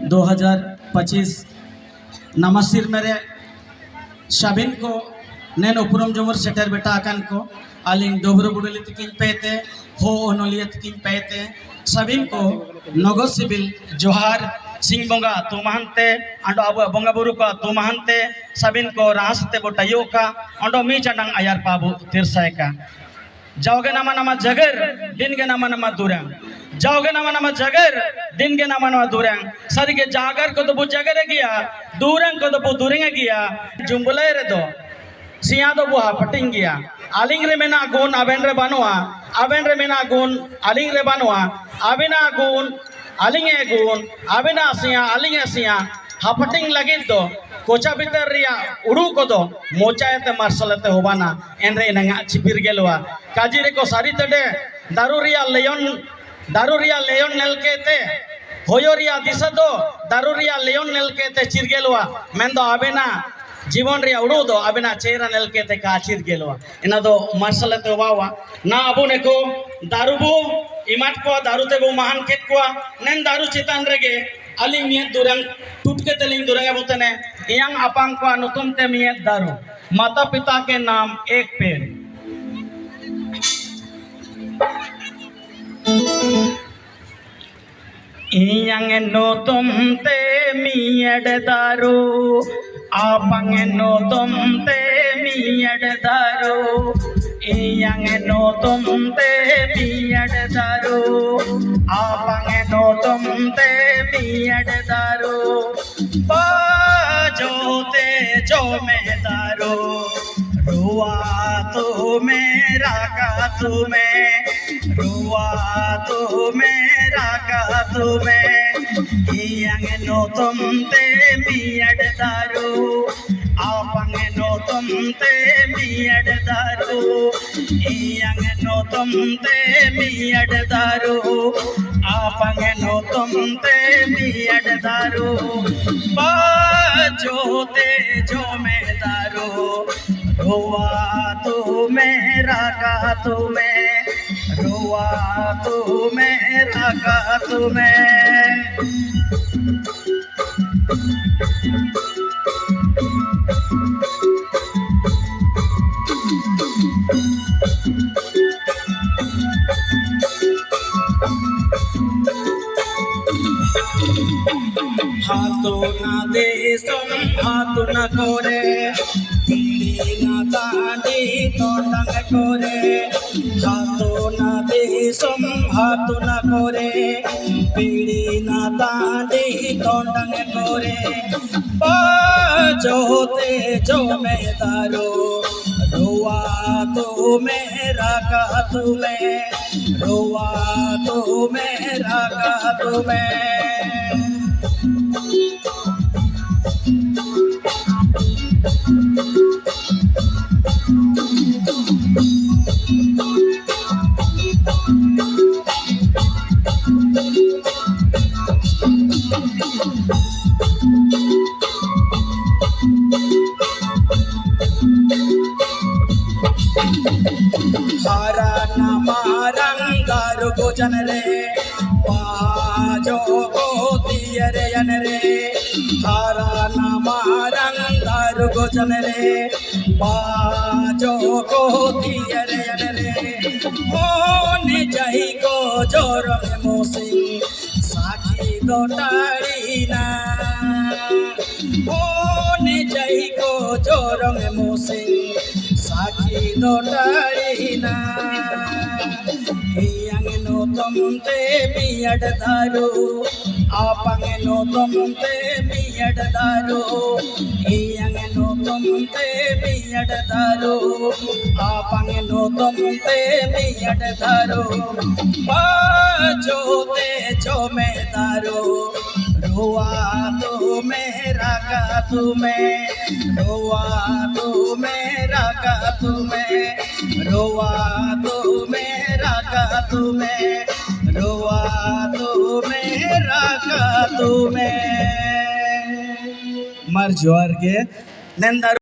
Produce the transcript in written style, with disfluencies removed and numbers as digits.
2025 नमस्तिर मेरे शाबिन को नैन उपरम जमर सेटर बेटा अकान को आलिंग डोबरो बुडली तकिन पेते हो ओनोलियत तकिन पेते शाबिन को नगो सिबिल जोहार सिंह बोंगा तुमहंते अंडो अब बोंगा बुरु को तुमहंते शाबिन को रास्ते बोटायो का अंडो मी चंडंग आयार पाबु तिरसाय का जाओगे नामा नामा जगर दिन के नामा नामा दूरंग जाओगे नामा नामा जगर दिन के नामा नामा दूरंग सर के जागर को तो वो जगर गया दूरंग को तो वो दूरंग गया जुम्बुले रे दो सिया दो वो पटिंग गया आलिंग रे मेना गुण अबेन रे मेना गुण आलिंग रे बानुआ अबिना गुण आलिंगे गुण अबिना सिया हापटिंग लगे दो कोचा भीतर रिया उड़ू को दो मोचायते मार्शलते होबाना एनरे नंगा चिपिर गेलवा काजीरे को सारी तडे दारू रिया लेयोन नेलकेते होयो रिया दिशा दो दारू रिया लेयोन नेलकेते चिरगेलवा मेंदो आबेना जीवन रिया उड़ू दो आबेना चेहरा नेलकेते का चिरगेलवा इना दो मार्शलते होबावा ना अबु नेको दारूबु इमाट को दारूते बो महान केट को नेन दारू चितान रेगे अली मियत दुरंग टूटके तेलिंग दुरंग बोतने यांग अपांग को अनुतुम ते मियत दारू माता पिता के नाम एक पेड़ यांग अनुतुम ते मियत दारू आपांग अनुतुम ते मियत दारू यांग अनुतुम ते मियत दारू आपांग अनुतुम ते मियत दारू बाजोते जो में दारू रुआ तो मेरा का तुम्हें रुआ तो मेरा का तुम्हें यांग नो तुम ते मियत दारू आपांग नो तुम ते मियत दारू यांग नो तुम ते मियत दारू आपांग नो तुम ते मियत दारू बाजोते जो में दारू रुआ तो मेरा का तुम्हें रुआ तो मेरा का तुम्हें हाथों ना दे सम हाथों ना कोरे पीड़ी ना तांडी तो टंग कोरे हाथों ना दे सम हाथों ना कोरे पीड़ी ना तांडी तो टंग कोरे बाजोते जो में दारू रुआ तो मेरा का तुम्हें रुआ तो मेरा का तुम्हें हरा नमारंग दारू को जन रे बाजो को दियर यन रे हरा नमारंग दारू को जन रे बाजो को दियर यन रे मोने जही को जोर में मोसिंग साखी दो टाड़ीना मोने जही को जोर में मोसिंग साखी दो टाड़ीना यांग नो तुम ते मियत दारू आपांग नो तुम ते मियत दारू यांग नो तुम ते मियत दारू आपांग नो तुम ते मियत दारू बाजोते जो में दारू रुआ तो मेरा का तुम्हें रुआ तो मेरा का तुम्हें रुआ तो मेरा का तुम्हें रुआ तो मेरा का तुम्हें मर जोर के नंदा